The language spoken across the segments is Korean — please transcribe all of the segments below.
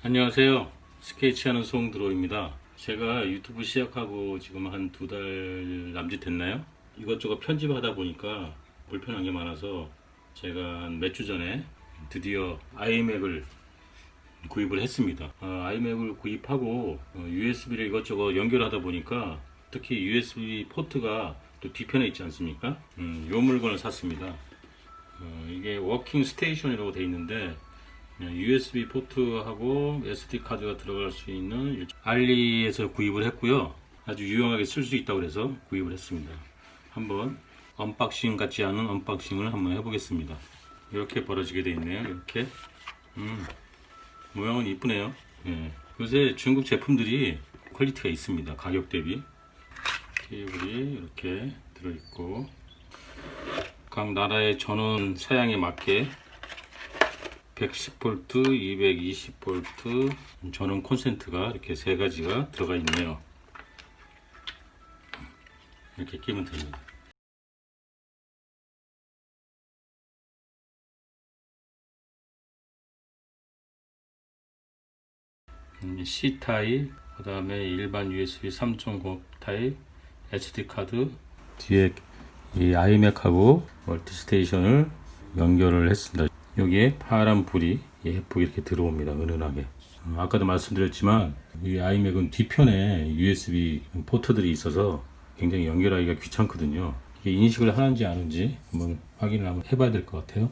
안녕하세요. 스케치하는 송드로입니다. 제가 유튜브 시작하고 지금 한 2달 남짓 됐나요? 이것저것 편집하다 보니까 불편한 게 많아서 제가 한 몇 주 전에 드디어 아이맥을 구입을 했습니다. 아이맥을 구입하고 USB를 이것저것 연결하다 보니까 특히 USB 포트가 또 뒤편에 있지 않습니까? 이 물건을 샀습니다. 이게 워킹 스테이션이라고 되어 있는데 USB 포트하고 SD 카드가 들어갈 수 있는 알리에서 구입을 했고요. 아주 유용하게 쓸 수 있다고 해서 구입을 했습니다. 한번 언박싱 같지 않은 언박싱을 한번 해보겠습니다. 이렇게 벌어지게 되어 있네요. 이렇게 모양은 이쁘네요. 예. 요새 중국 제품들이 퀄리티가 있습니다. 가격 대비. 케이블이 이렇게 들어있고 각 나라의 전원 사양에 맞게 110V, 220V 전원 콘센트가 이렇게 세 가지가 들어가 있네요. 이렇게 끼면 됩니다. C 타입, 그 다음에 일반 USB 3.0 타입, SD 카드, 뒤에 이 아이맥하고 멀티스테이션을 연결을 했습니다. 여기에 파란 불이 예쁘게 이렇게 들어옵니다. 은은하게. 아까도 말씀드렸지만 이 아이맥은 뒤편에 USB 포트들이 있어서 굉장히 연결하기가 귀찮거든요. 이게 인식을 하는지 안 하는지 한번 확인을 한번 해봐야 될 것 같아요.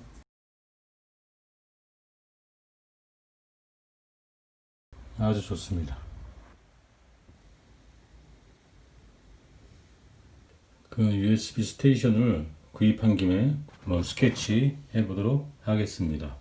아주 좋습니다. 그 USB 스테이션을 구입한 김에 한번 스케치 해보도록 하겠습니다.